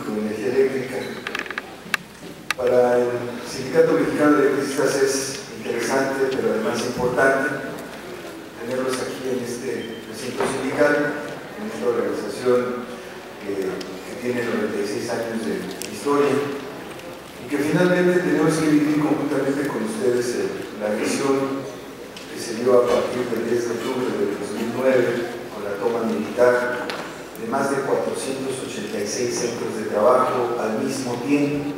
Público de Energía Eléctrica. Para el Sindicato Mexicano de Electricistas es interesante, pero además importante, tenerlos aquí en este recinto sindical, en esta organización que tiene 96 años de historia, y que finalmente tenemos que vivir conjuntamente con ustedes la agresión que se dio a partir del 10 de octubre de 2009 con la toma militar de más de 486 centros de trabajo al mismo tiempo.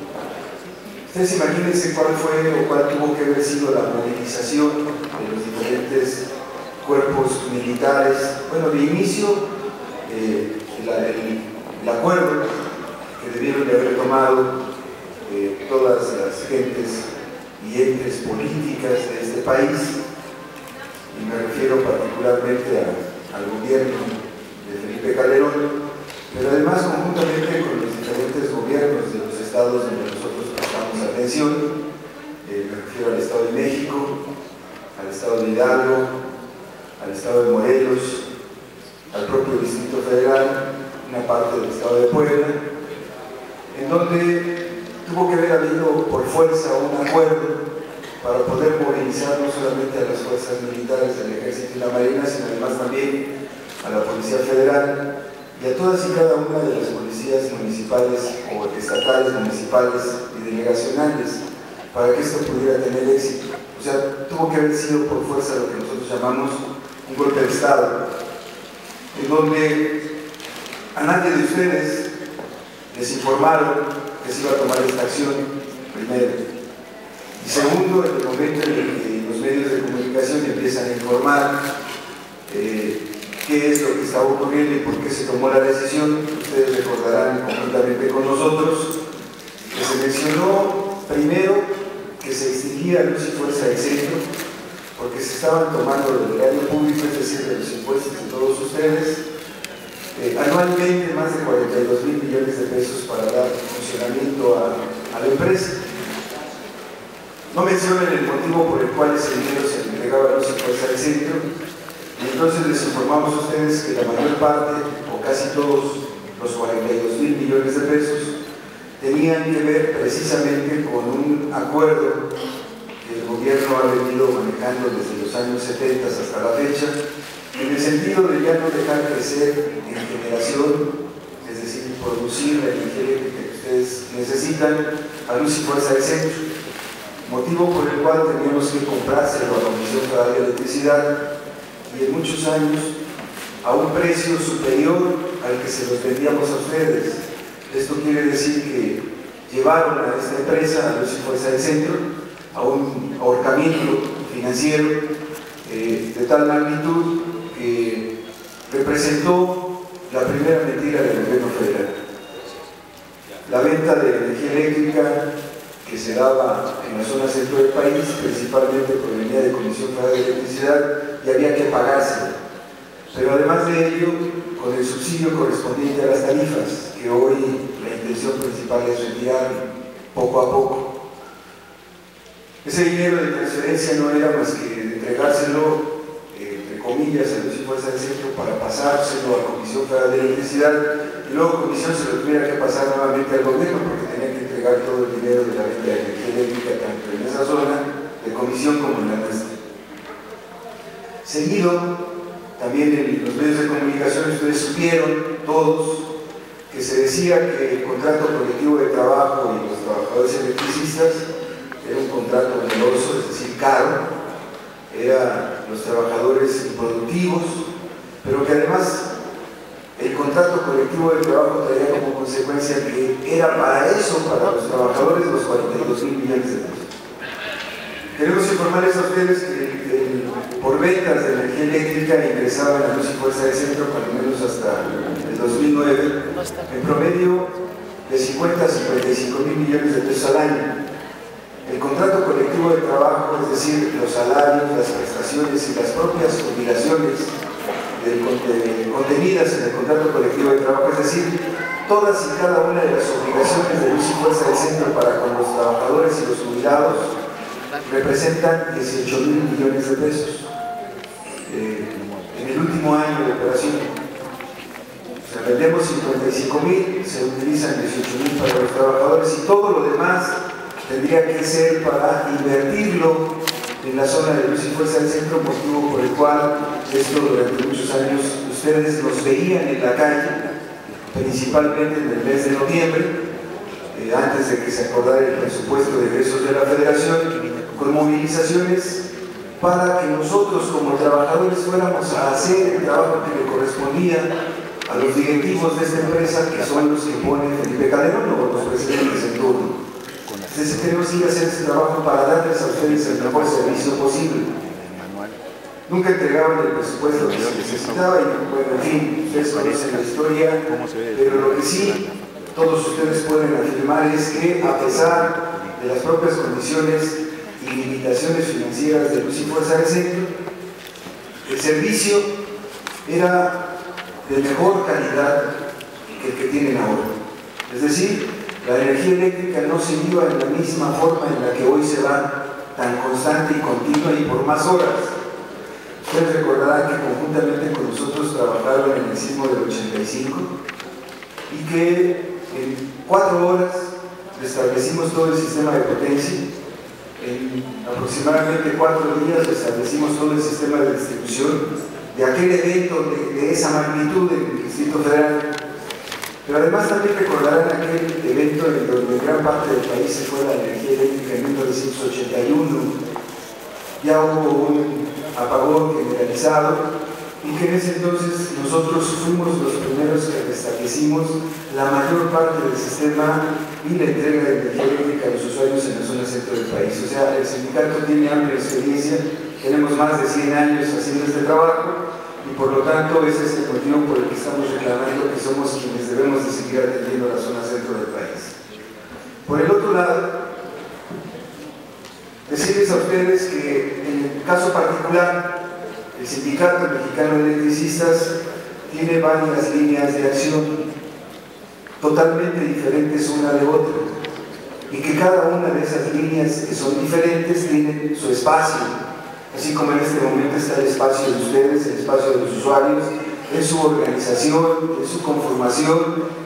Ustedes imagínense cuál fue o cuál tuvo que haber sido la movilización de los diferentes cuerpos militares. Bueno, de inicio, el acuerdo que debieron de haber tomado todas las gentes y entes políticas de este país, y me refiero particularmente al gobierno de Felipe Calderón, pero además conjuntamente con los diferentes gobiernos de los estados donde nosotros prestamos atención. Me refiero al Estado de México, al Estado de Hidalgo, al Estado de Morelos, al propio Distrito Federal, una parte del Estado de Puebla, en donde tuvo que haber habido por fuerza un acuerdo para poder movilizar no solamente a las fuerzas militares del Ejército y la Marina, sino además también a la Policía Federal y a todas y cada una de las policías municipales o estatales, municipales y delegacionales, para que esto pudiera tener éxito. O sea, tuvo que haber sido por fuerza lo que nosotros llamamos un golpe de Estado, en donde a nadie de ustedes les informaron que se iba a tomar esta acción, primero. Y segundo, en el momento en el que los medios de comunicación empiezan a informar qué es lo que estaba ocurriendo y por qué se tomó la decisión, ustedes recordarán conjuntamente con nosotros que se mencionó primero que se extinguía Luz y Fuerza del Centro, porque se estaban tomando del erario público, es decir, de los impuestos de todos ustedes, anualmente más de 42,000 millones de pesos para dar funcionamiento a la empresa. No mencionan el motivo por el cual ese dinero se entregaba a Luz y Fuerza del Centro, y entonces les informamos a ustedes que la mayor parte, o casi todos los 42,000 millones de pesos, tenían que ver precisamente con un acuerdo que el gobierno ha venido manejando desde los años 70 hasta la fecha, en el sentido de ya no dejar crecer en generación, es decir, producir la energía eléctrica que ustedes necesitan a Luz y Fuerza del Centro, motivo por el cual teníamos que comprárselo a la Comisión Federal de Electricidad, y en muchos años a un precio superior al que se los vendíamos a ustedes. Esto quiere decir que llevaron a esta empresa, a Luz y Fuerza del Centro, a un ahorcamiento financiero de tal magnitud que representó la primera mentira del gobierno federal. La venta de energía eléctrica que se daba en la zona centro del país, principalmente provenía de Comisión Federal de Electricidad, y había que pagársela. Pero además de ello, con el subsidio correspondiente a las tarifas, que hoy la intención principal es retirar poco a poco. Ese dinero de transferencia no era más que entregárselo, entre comillas, a Luz y Fuerza del Centro para pasárselo a Comisión Federal de Electricidad, y luego Comisión se lo tuviera que pasar nuevamente al gobierno, porque tenía que entregar todo el dinero de la venta de energía eléctrica tanto en esa zona de Comisión como en la nuestra. Seguido, también en los medios de comunicación ustedes supieron todos que se decía que el contrato colectivo de trabajo y los trabajadores electricistas era un contrato oneroso, es decir, caro, eran los trabajadores improductivos, pero que además el contrato colectivo de trabajo traía como consecuencia que era para eso, para los trabajadores, los 42,000 millones de pesos. Queremos informarles a ustedes que por ventas de energía eléctrica ingresaban a Luz y Fuerza del Centro, por lo menos hasta el 2009, en promedio de 50 a 55,000 millones de pesos al año. El contrato colectivo de trabajo, es decir, los salarios, las prestaciones y las propias obligaciones contenidas en el contrato colectivo de trabajo, es decir, todas y cada una de las obligaciones de Luz y Fuerza del Centro para con los trabajadores y los jubilados, representan 18,000 millones de pesos en el último año de operación. O sea, vendemos 55.000, se utilizan 18.000 para los trabajadores y todo lo demás tendría que ser para invertirlo en la zona de Luz y Fuerza del Centro, motivo por el cual esto durante muchos años ustedes nos veían en la calle, principalmente en el mes de noviembre, antes de que se acordara el presupuesto de egresos de la Federación, con movilizaciones para que nosotros como trabajadores fuéramos a hacer el trabajo que le correspondía a los directivos de esta empresa, que son los que pone Felipe Calderón o los presidentes en turno. Entonces queremos ir a hacer este trabajo para darles a ustedes el mejor servicio posible. Nunca entregaban el presupuesto que se necesitaba y bueno, en fin, ustedes conocen la historia, pero lo que sí todos ustedes pueden afirmar es que a pesar de las propias condiciones y limitaciones financieras de Luz y Fuerza del Centro, el servicio era de mejor calidad que el que tienen ahora. Es decir, la energía eléctrica no se iba en la misma forma en la que hoy se va, tan constante y continua y por más horas. Ustedes recordarán que conjuntamente con nosotros trabajaron en el sismo del 85 y que en 4 horas restablecimos todo el sistema de potencia. En aproximadamente 4 días restablecimos todo el sistema de distribución de aquel evento de esa magnitud en el Distrito Federal. Pero además también recordarán aquel evento en donde gran parte del país se fue la energía eléctrica en 1981. Ya hubo un apagón generalizado y que en ese entonces nosotros fuimos los primeros que restablecimos la mayor parte del sistema y la entrega de energía eléctrica a los usuarios en la zona centro del país. O sea, el sindicato tiene amplia experiencia, tenemos más de 100 años haciendo este trabajo y por lo tanto ese es el motivo por el que estamos reclamando que somos quienes debemos de seguir atendiendo la zona centro del país. Por el otro lado, decirles a ustedes que en el caso particular el Sindicato Mexicano de Electricistas tiene varias líneas de acción totalmente diferentes una de otra y que cada una de esas líneas que son diferentes tienen su espacio, así como en este momento está el espacio de ustedes, el espacio de los usuarios, en su organización, en su conformación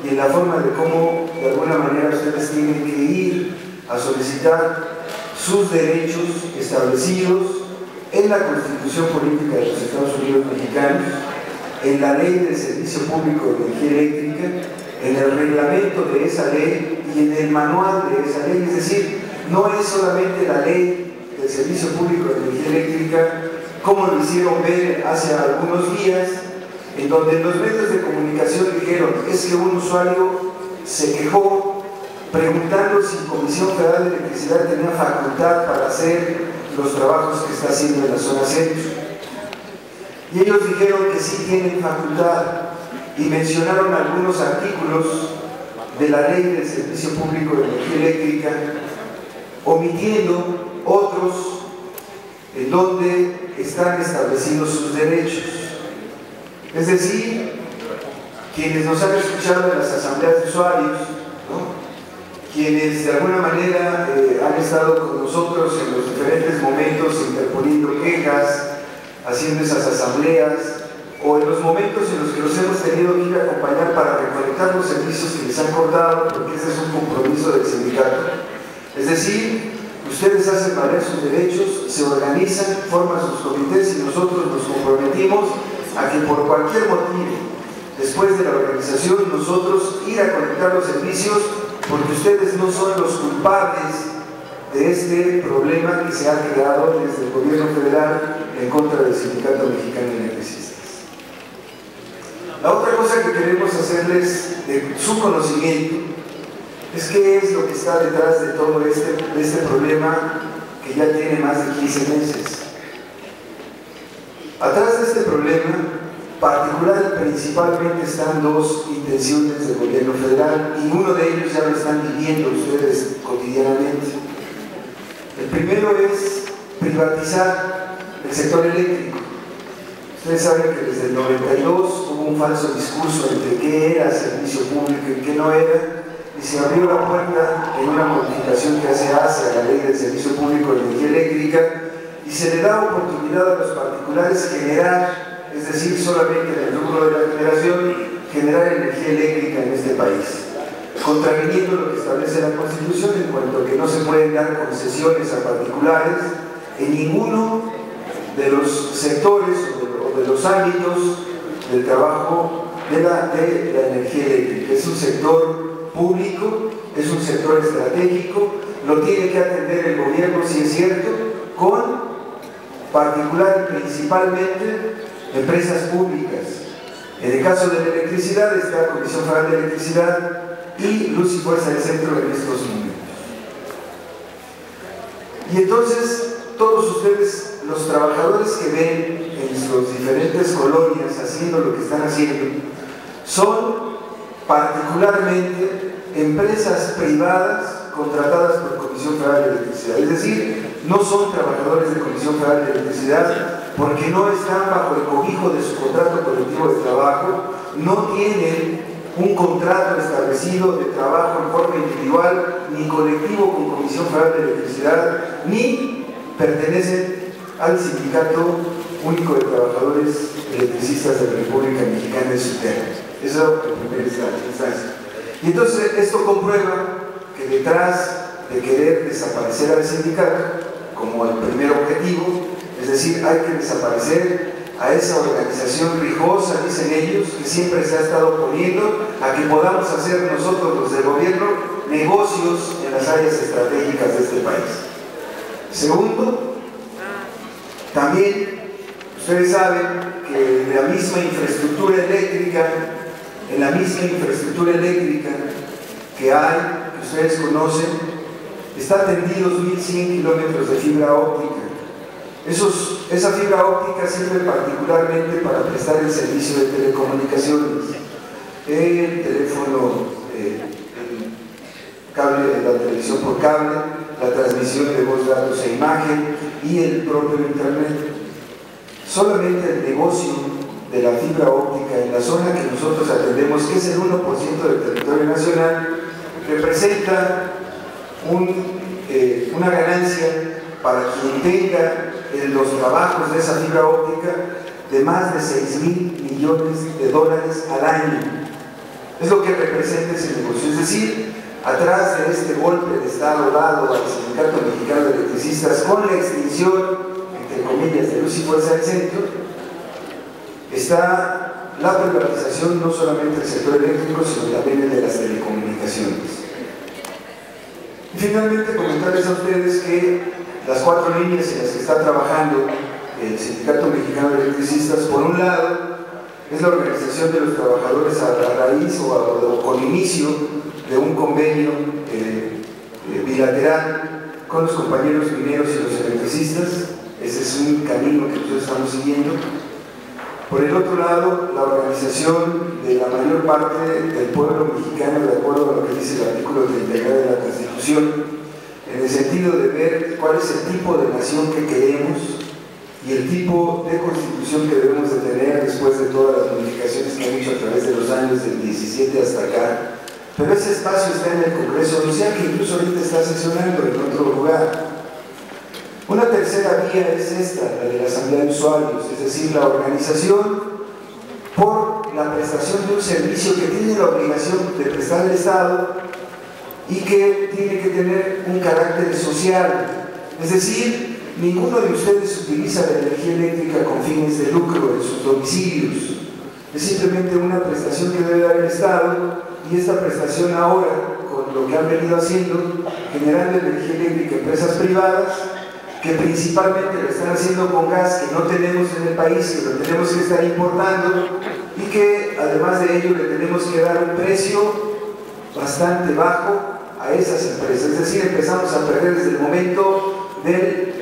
y en la forma de cómo de alguna manera ustedes tienen que ir a solicitar sus derechos establecidos en la Constitución Política de los Estados Unidos Mexicanos, en la Ley del Servicio Público de Energía Eléctrica, en el reglamento de esa ley y en el manual de esa ley. Es decir, no es solamente la Ley del Servicio Público de Energía Eléctrica, como lo hicieron ver hace algunos días, en donde los medios de comunicación dijeron es que un usuario se quejó preguntando si Comisión Federal de Electricidad tenía facultad para hacer los trabajos que está haciendo en la zona centro. Y ellos dijeron que sí tienen facultad y mencionaron algunos artículos de la Ley del Servicio Público de Energía Eléctrica, omitiendo otros en donde están establecidos sus derechos. Es decir, quienes nos han escuchado en las asambleas de usuarios, ¿no?, quienes de alguna manera han estado con nosotros en los diferentes momentos interponiendo quejas, haciendo esas asambleas, o en los momentos en los que los hemos tenido que ir a acompañar para reconectar los servicios que les han cortado, porque ese es un compromiso del sindicato. Es decir, ustedes hacen valer sus derechos, se organizan, forman sus comités y nosotros nos comprometimos a que por cualquier motivo, después de la organización, nosotros ir a conectar los servicios, porque ustedes no son los culpables de este problema que se ha creado desde el gobierno federal en contra del Sindicato Mexicano de Electricistas. La otra cosa que queremos hacerles de su conocimiento es qué es lo que está detrás de todo este problema que ya tiene más de 15 meses. Atrás de este problema particular y principalmente están dos intenciones del gobierno federal y uno de ellos ya lo están viviendo ustedes cotidianamente. El primero es privatizar el sector eléctrico. Ustedes saben que desde el 92 hubo un falso discurso entre qué era servicio público y qué no era, y se abrió la puerta en una modificación que hace a la Ley del Servicio Público de Energía Eléctrica y se le da oportunidad a los particulares generar, es decir, solamente en el rubro de la generación, generar energía eléctrica en este país, contraviniendo lo que establece la Constitución en cuanto a que no se pueden dar concesiones a particulares en ninguno de los sectores o de los ámbitos del trabajo de la energía eléctrica. Es un sector público, es un sector estratégico, lo tiene que atender el gobierno, si es cierto, con particular y principalmente empresas públicas. En el caso de la electricidad está la Comisión Federal de Electricidad y Luz y Fuerza del Centro en estos momentos. Y entonces, todos ustedes, los trabajadores que ven en sus diferentes colonias haciendo lo que están haciendo, son particularmente empresas privadas contratadas por Comisión Federal de Electricidad. Es decir, no son trabajadores de Comisión Federal de Electricidad porque no están bajo el cobijo de su contrato colectivo de trabajo, no tienen un contrato establecido de trabajo en forma individual ni colectivo con Comisión Federal de Electricidad, ni pertenecen al Sindicato Único de Trabajadores Electricistas de la República Mexicana de Suterra. Eso en primera instancia. Y entonces esto comprueba que detrás de querer desaparecer al sindicato como el primer objetivo, es decir, hay que desaparecer a esa organización rijosa, dicen ellos, que siempre se ha estado oponiendo a que podamos hacer nosotros los del gobierno negocios en las áreas estratégicas de este país. Segundo, también ustedes saben que en la misma infraestructura eléctrica que hay, que ustedes conocen, está tendidos 1.100 kilómetros de fibra óptica. Esa fibra óptica sirve particularmente para prestar el servicio de telecomunicaciones, el teléfono, el cable, la televisión por cable, la transmisión de voz, datos e imagen y el propio internet. Solamente el negocio de la fibra óptica en la zona que nosotros atendemos, que es el 1% del territorio nacional, representa una ganancia para quien tenga los trabajos de esa fibra óptica de más de $6,000 millones al año. Es lo que representa ese negocio. Es decir, atrás de este golpe de Estado dado al Sindicato Mexicano de Electricistas con la extinción, entre comillas, de Luz y Fuerza del Centro, está la privatización no solamente del sector eléctrico, sino también el de las telecomunicaciones. Y finalmente comentarles a ustedes que las 4 líneas en las que está trabajando el Sindicato Mexicano de Electricistas, por un lado, es la organización de los trabajadores a raíz o con inicio de un convenio bilateral con los compañeros mineros y los electricistas. Ese es un camino que nosotros estamos siguiendo. Por el otro lado, la organización de la mayor parte del pueblo mexicano, de acuerdo a lo que dice el artículo 39 de la Constitución, en el sentido de ver cuál es el tipo de nación que queremos y el tipo de constitución que debemos de tener después de todas las modificaciones que han hecho a través de los años del 17 hasta acá. Pero ese espacio está en el Congreso Social, que incluso ahorita está sesionando en otro lugar. Una tercera vía es esta, la de la Asamblea de Usuarios, es decir, la organización por la prestación de un servicio que tiene la obligación de prestar el Estado y que tiene que tener un carácter social. Es decir, ninguno de ustedes utiliza la energía eléctrica con fines de lucro en sus domicilios. Es simplemente una prestación que debe dar el Estado, y esta prestación ahora, con lo que han venido haciendo, generando energía eléctrica a empresas privadas, que principalmente lo están haciendo con gas que no tenemos en el país, que lo tenemos que estar importando, y que además de ello le tenemos que dar un precio bastante bajo a esas empresas. Es decir, empezamos a perder desde el momento del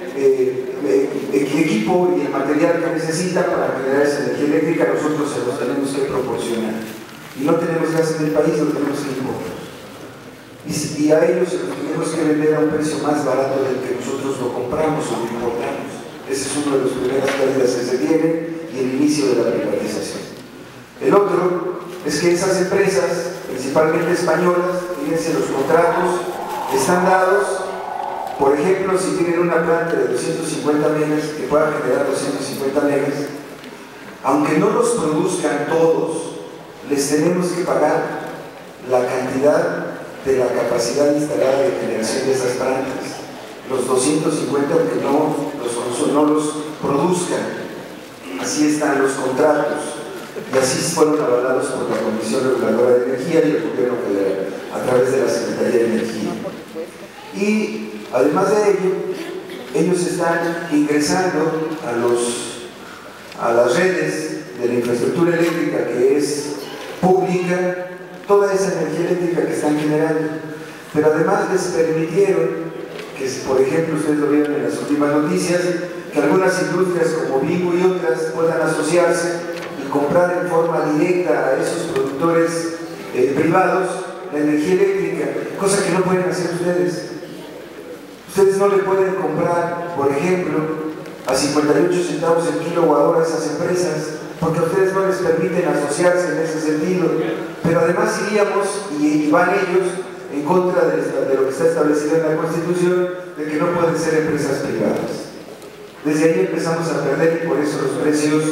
equipo y el material que necesita para generar esa energía eléctrica. Nosotros se los tenemos que proporcionar, y no tenemos gas en el país, lo tenemos que importar, y a ellos se los tenemos que vender a un precio más barato del que nosotros lo compramos o lo importamos. Ese es uno de los primeras pérdidas que se tienen, y el inicio de la privatización. El otro es que esas empresas, principalmente españolas, fíjense, los contratos están dados. Por ejemplo, si tienen una planta de 250 megas que pueda generar 250 megas, aunque no los produzcan todos, les tenemos que pagar la cantidad de la capacidad instalada de generación de esas plantas, los 250, aunque no los produzcan. Así están los contratos y así fueron avalados por la Comisión Reguladora de Energía y el Gobierno Federal a través de la Secretaría de Energía. Y además de ello, ellos están ingresando a las redes de la infraestructura eléctrica que es pública, toda esa energía eléctrica que están generando, pero además les permitieron que, por ejemplo, ustedes lo vieron en las últimas noticias, que algunas industrias como Vigo y otras puedan asociarse y comprar en forma directa a esos productores privados la energía eléctrica, cosa que no pueden hacer ustedes. Ustedes no le pueden comprar, por ejemplo, a 58 centavos el kilowatt-hora a esas empresas, porque a ustedes no les permiten asociarse en ese sentido. Pero además iríamos, y van ellos, en contra de lo que está establecido en la Constitución, de que no pueden ser empresas privadas. Desde ahí empezamos a perder y por eso los precios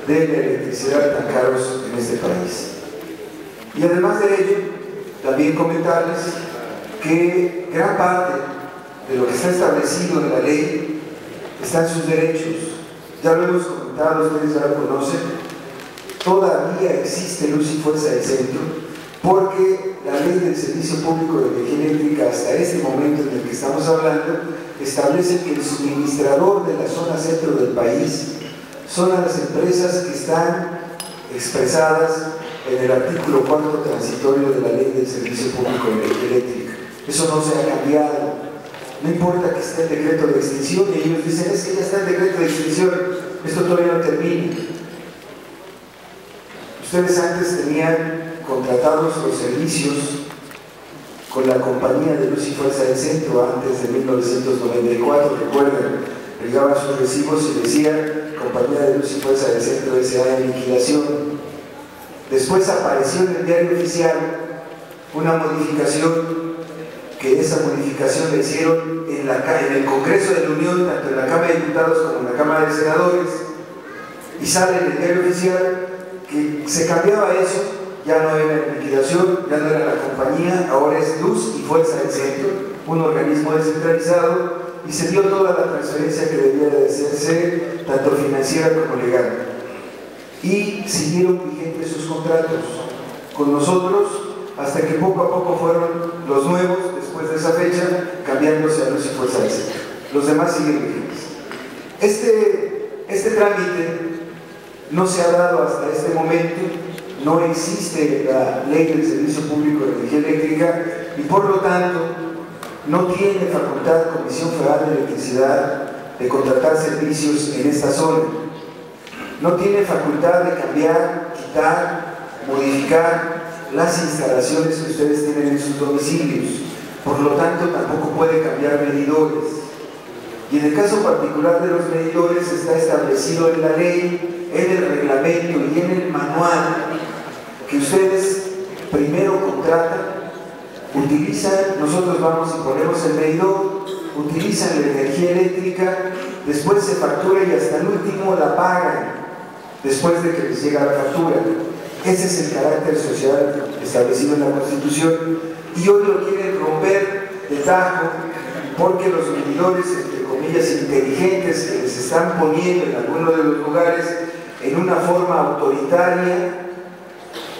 de la electricidad tan caros en este país. Y además de ello, también comentarles que gran parte de lo que está establecido en la ley están sus derechos. Ya lo hemos comentado, ustedes ya lo conocen. Todavía existe luz y fuerza del centro, porque la ley del Servicio Público de Energía Eléctrica, hasta este momento en el que estamos hablando, establece que el suministrador de la zona centro del país son las empresas que están expresadas en el artículo 4 transitorio de la ley del Servicio Público de Energía Eléctrica. Eso no se ha cambiado. No importa que esté el decreto de extinción, y ellos dicen, es que ya está el decreto de extinción, esto todavía no termina. Ustedes antes tenían contratados los servicios con la compañía de luz y fuerza del centro antes de 1994, recuerden, llegaban sus recibos y decía compañía de luz y fuerza del centro S.A. en liquidación. Después apareció en el diario oficial una modificación, que esa modificación la hicieron en el Congreso de la Unión, tanto en la Cámara de Diputados como en la Cámara de Senadores, y sale en el diario oficial que se cambiaba eso, ya no era en liquidación, ya no era la compañía, ahora es Luz y Fuerza del Centro, un organismo descentralizado, y se dio toda la transferencia que debía de hacerse, tanto financiera como legal. Y siguieron vigentes sus contratos con nosotros, hasta que poco a poco fueron los nuevos, después de esa fecha, cambiándose a Luz y Fuerza del Centro. Los demás siguen vigentes. Este trámite no se ha dado hasta este momento, no existe la ley del Servicio Público de Energía Eléctrica y por lo tanto no tiene facultad Comisión Federal de Electricidad de contratar servicios en esta zona. No tiene facultad de cambiar, quitar, modificar las instalaciones que ustedes tienen en sus domicilios. Por lo tanto, tampoco puede cambiar medidores. Y en el caso particular de los medidores está establecido en la ley, en el reglamento y en el manual que ustedes primero contratan, utilizan, nosotros vamos y ponemos el medidor, utilizan la energía eléctrica, después se factura y hasta el último la pagan, después de que les llega la factura. Ese es el carácter social establecido en la Constitución y hoy lo quieren romper de tajo porque los medidores, entre comillas, inteligentes que les están poniendo en algunos de los lugares en una forma autoritaria,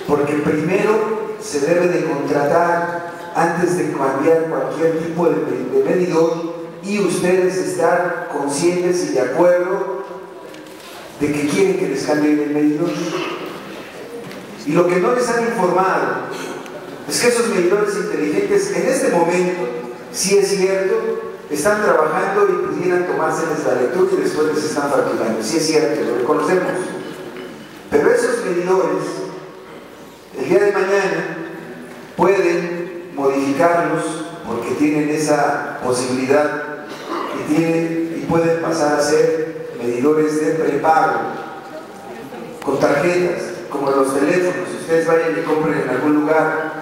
porque primero se debe de contratar antes de cambiar cualquier tipo de medidor y ustedes estar conscientes y de acuerdo de que quieren que les cambien el medidor. Y lo que no les han informado es que esos medidores inteligentes en este momento, sí es cierto, están trabajando y pudieran tomárseles la lectura y después les están facturando. Sí es cierto, lo reconocemos. Pero esos medidores, el día de mañana, pueden modificarlos porque tienen esa posibilidad y pueden pasar a ser medidores de prepago con tarjetas, como los teléfonos. Ustedes vayan y compren en algún lugar.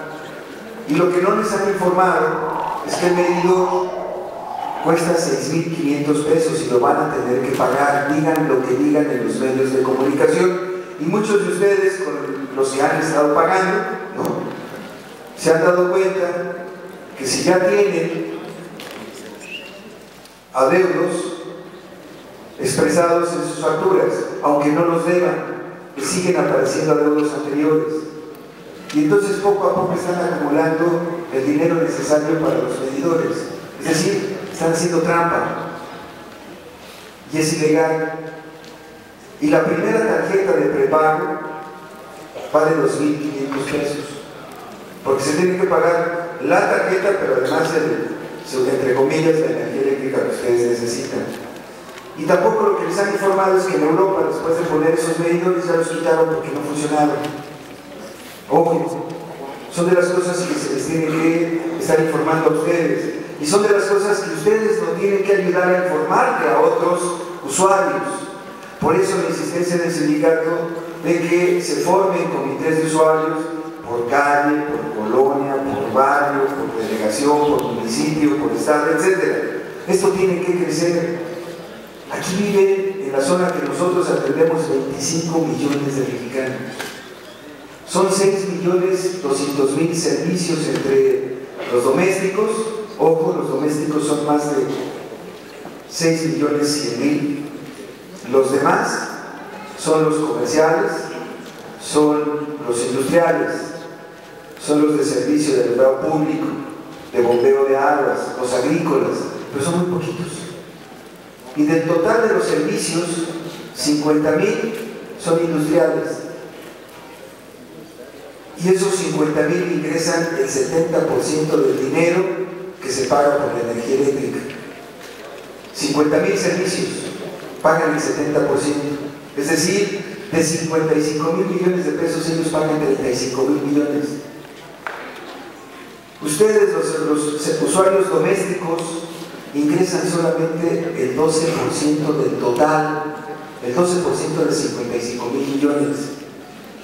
Y lo que no les han informado es que el medidor cuesta 6,500 pesos y lo van a tener que pagar, digan lo que digan en los medios de comunicación. y muchos de ustedes, con los que han estado pagando, ¿no?, se han dado cuenta que si ya tienen adeudos expresados en sus facturas, aunque no los deban, les siguen apareciendo adeudos anteriores. Y entonces poco a poco están acumulando el dinero necesario para los medidores. Es decir, están haciendo trampa. Y es ilegal. Y la primera tarjeta de prepago vale 2.500 pesos. Porque se tiene que pagar la tarjeta, pero además, entre comillas, la energía eléctrica que ustedes necesitan. Y tampoco lo que les han informado es que en Europa, después de poner esos medidores, ya los quitaron porque no funcionaron. Ojo, son de las cosas que se les tiene que estar informando a ustedes. Y son de las cosas que ustedes nos tienen que ayudar a informar a otros usuarios. Por eso la insistencia del sindicato de que se formen comités de usuarios por calle, por colonia, por barrio, por delegación, por municipio, por estado, etc. Esto tiene que crecer. Aquí viven, en la zona que nosotros atendemos, 25 millones de mexicanos. Son 6.200.000 servicios entre los domésticos. Ojo, los domésticos son más de 6.100.000. Los demás son los comerciales, son los industriales, son los de servicio de alumbrado público, de bombeo de aguas, los agrícolas, pero son muy poquitos. Y del total de los servicios, 50.000 son industriales. Y esos 50.000 ingresan el 70% del dinero que se paga por la energía eléctrica. 50.000 servicios pagan el 70%. Es decir, de 55.000 millones de pesos, ellos pagan 35.000 millones. Ustedes, los usuarios domésticos, ingresan solamente el 12% del total, el 12% de 55.000 millones.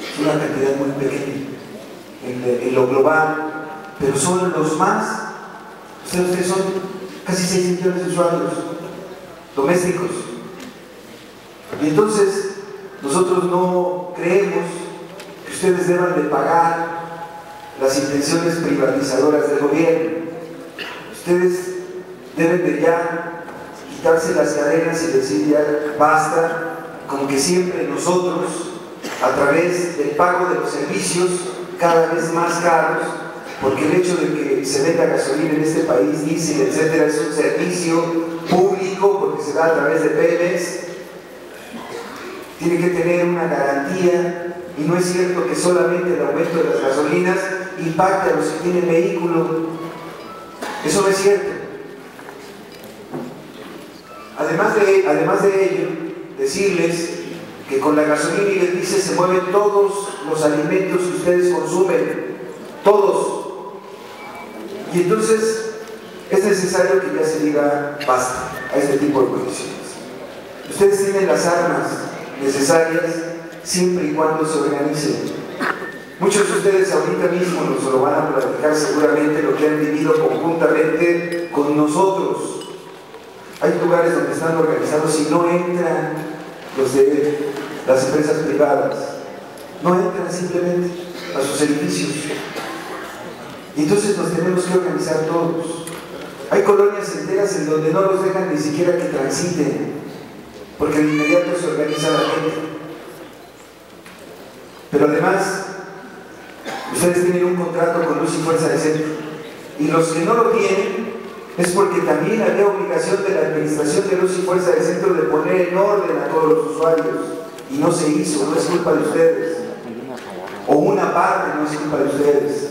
Es una cantidad muy pequeña en lo global, pero son los más. Ustedes son casi 6 millones de usuarios domésticos. Y entonces, nosotros no creemos que ustedes deban de pagar las intenciones privatizadoras del gobierno. Ustedes deben de ya quitarse las cadenas y decir ya basta, como que siempre nosotros, a través del pago de los servicios cada vez más caros, porque el hecho de que se venda gasolina en este país, diésel, etcétera, es un servicio público porque se da a través de Pemex, tiene que tener una garantía, y no es cierto que solamente el aumento de las gasolinas impacte a los que tienen vehículo. Eso no es cierto. Además de ello, decirles que con la gasolina y el diésel se mueven todos los alimentos que ustedes consumen, todos. Y entonces es necesario que ya se diga basta a este tipo de condiciones. Ustedes tienen las armas necesarias siempre y cuando se organicen. Muchos de ustedes ahorita mismo nos lo van a platicar seguramente lo que han vivido conjuntamente con nosotros. Hay lugares donde están organizados y no entran los de las empresas privadas, no entran simplemente a sus edificios. Y entonces nos tenemos que organizar todos. Hay colonias enteras en donde no los dejan ni siquiera que transiten, porque de inmediato se organiza la gente. Pero además, ustedes tienen un contrato con Luz y Fuerza de Centro, y los que no lo tienen es porque también había obligación de la administración de Luz y Fuerza de Centro de poner en orden a todos los usuarios, y no se hizo. No es culpa de ustedes, o una parte no es culpa de ustedes.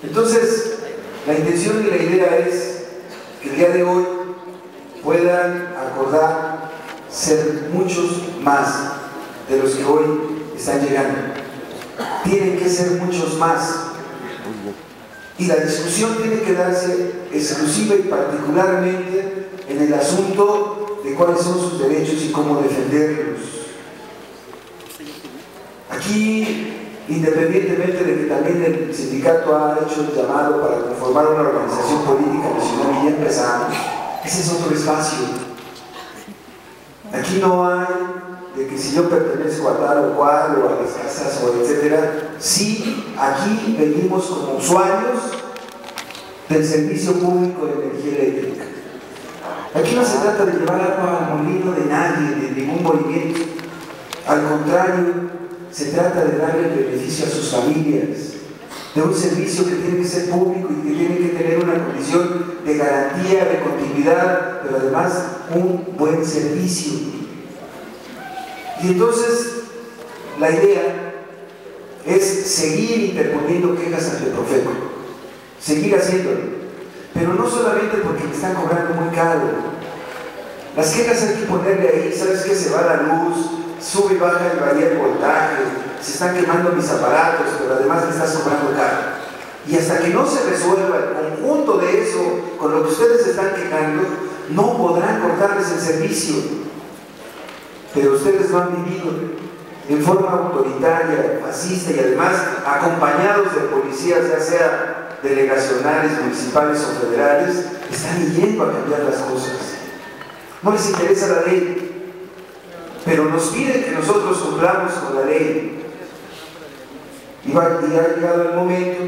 Entonces, la intención y la idea es que el día de hoy puedan acordar ser muchos más de los que hoy están llegando. Tienen que ser muchos más. Y la discusión tiene que darse exclusiva y particularmente en el asunto de cuáles son sus derechos y cómo defenderlos. Aquí, independientemente de que también el sindicato ha hecho el llamado para conformar una organización política nacional y ya empezamos, ese es otro espacio. Aquí no hay de que si yo pertenezco a tal o cual, o a las casas, o etcétera. Sí, aquí venimos como usuarios del servicio público de energía eléctrica. Aquí no se trata de llevar agua al molino de nadie, de ningún movimiento. Al contrario, se trata de darle beneficio a sus familias, de un servicio que tiene que ser público y que tiene que tener una condición de garantía, de continuidad, pero además un buen servicio. Y entonces, la idea es seguir interponiendo quejas ante Profeco, seguir haciéndolo, pero no solamente porque me están cobrando muy caro. Las quejas hay que ponerle ahí, ¿sabes qué? Se va la luz, sube y baja y varía el voltaje, se están quemando mis aparatos, pero además me estás cobrando caro. Y hasta que no se resuelva el conjunto de eso con lo que ustedes están quejando, no podrán cortarles el servicio. Pero ustedes lo han vivido en forma autoritaria, fascista y además acompañados de policías, ya sea delegacionales, municipales o federales, están yendo a cambiar las cosas. No les interesa la ley, pero nos piden que nosotros cumplamos con la ley. Y ha llegado el momento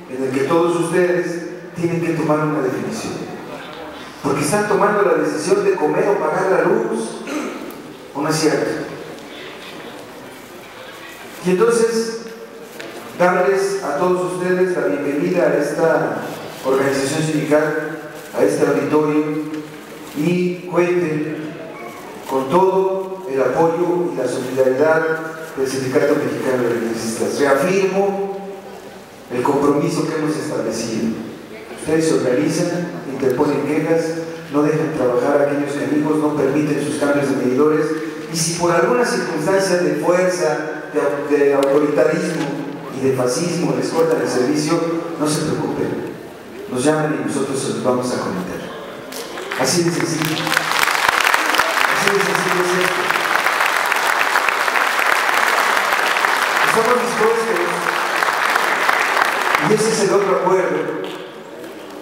en el que todos ustedes tienen que tomar una definición, porque están tomando la decisión de comer o pagar la luz, ¿o no es cierto? Y entonces, darles a todos ustedes la bienvenida a esta organización sindical, a este auditorio, y cuenten con todo el apoyo y la solidaridad del Sindicato Mexicano de Electricistas. Reafirmo el compromiso que hemos establecido. Ustedes se organizan, interponen quejas, no dejan trabajar a aquellos enemigos, no permiten sus cambios de medidores, y si por alguna circunstancia de fuerza, de autoritarismo y de fascismo les cortan el servicio, no se preocupen, nos llaman y nosotros se los vamos a comentar. Así de sencillo. Así de sencillo es esto. Estamos dispuestos, y ese es el otro acuerdo,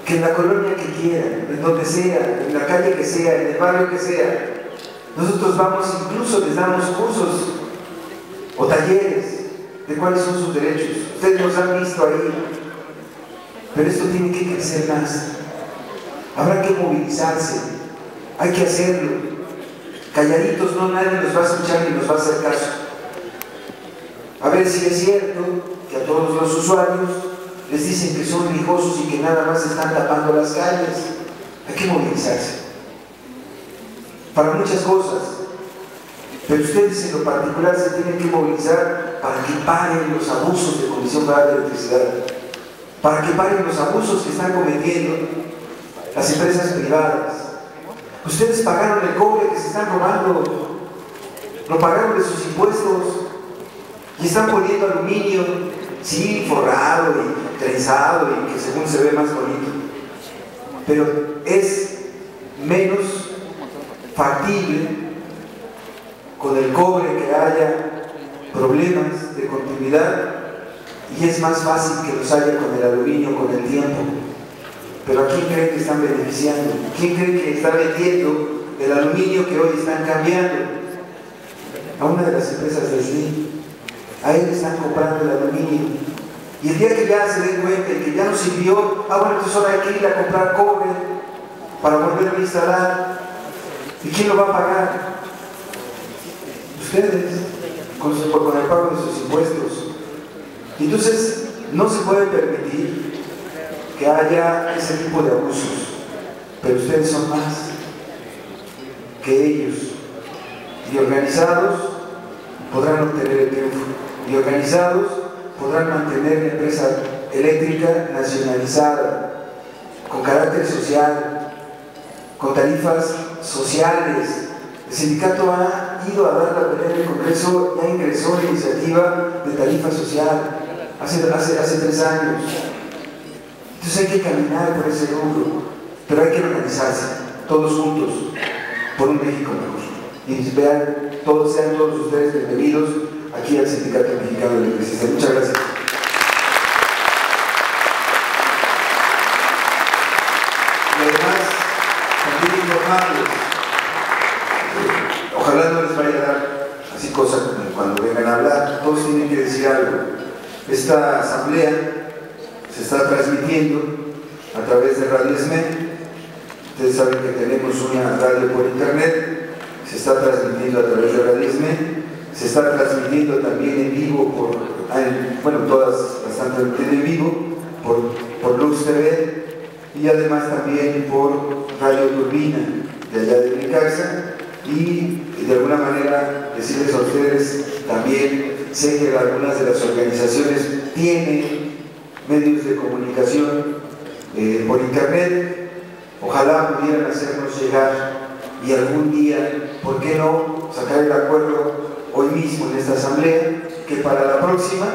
que en la colonia que quieran, en donde sea, en la calle que sea, en el barrio que sea, nosotros vamos, incluso les damos cursos o talleres de cuáles son sus derechos. Ustedes nos han visto ahí, pero esto tiene que crecer más. Habrá que movilizarse, hay que hacerlo. Calladitos no, nadie nos va a escuchar ni nos va a hacer caso. A ver si es cierto que a todos los usuarios les dicen que son rijosos y que nada más están tapando las calles. Hay que movilizarse para muchas cosas, pero ustedes en lo particular se tienen que movilizar para que paren los abusos de Comisión Federal de Electricidad, para que paren los abusos que están cometiendo las empresas privadas. Ustedes pagaron el cobre que se están robando, lo pagaron de sus impuestos y están poniendo aluminio, sí, forrado y trenzado y que según se ve más bonito, pero es menos factible con el cobre que haya problemas de continuidad, y es más fácil que los haya con el aluminio con el tiempo. Pero ¿a quién creen que están beneficiando? ¿Quién creen que está vendiendo el aluminio que hoy están cambiando? A una de las empresas de SLI. A él están comprando el aluminio. Y el día que ya se den cuenta y que ya no sirvió, bueno, entonces ahora hay que ir a comprar cobre para volverlo a instalar. ¿Y quién lo va a pagar? Ustedes, con el pago de sus impuestos. Y entonces no se puede permitir que haya ese tipo de abusos, pero ustedes son más que ellos, y organizados podrán obtener el triunfo, y organizados podrán mantener la empresa eléctrica nacionalizada, con carácter social, con tarifas sociales. El sindicato ha ido a dar la pelea en el Congreso, ya ingresó la iniciativa de tarifa social hace 3 años. Entonces hay que caminar por ese rubro, pero hay que organizarse, todos juntos, por un México mejor. Y sean todos ustedes bienvenidos aquí al Sindicato Mexicano de Electricistas. Muchas gracias. Y además, también informarles, ojalá no les vaya a dar así cosa cuando vengan a hablar, todos tienen que decir algo. Esta asamblea se está transmitiendo a través de Radio ESME. Ustedes saben que tenemos una radio por internet, se está transmitiendo a través de Radio ESME, se está transmitiendo también en vivo todas bastante en vivo, por Lux TV, y además también por Radio Turbina de allá de Necaxa. Y de alguna manera decirles a ustedes también, sé que algunas de las organizaciones tienen medios de comunicación por internet, ojalá pudieran hacernos llegar y algún día, ¿por qué no sacar el acuerdo hoy mismo en esta asamblea, que para la próxima,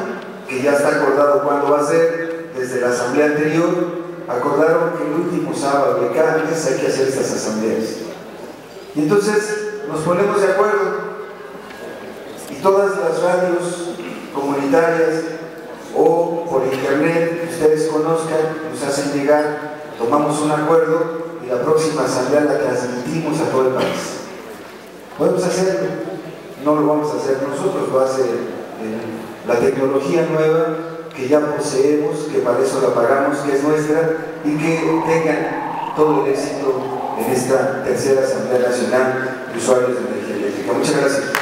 que ya está acordado cuándo va a ser, desde la asamblea anterior, acordaron que el último sábado de cada mes hay que hacer estas asambleas. Y entonces nos ponemos de acuerdo y todas las radios comunitarias o por internet que ustedes conozcan nos hacen llegar, tomamos un acuerdo y la próxima asamblea la transmitimos a todo el país. Podemos hacerlo, no lo vamos a hacer nosotros, lo hace la tecnología nueva que ya poseemos, que para eso la pagamos, que es nuestra, y que tengan todo el éxito en esta tercera Asamblea Nacional de Usuarios de Energía Eléctrica. Muchas gracias.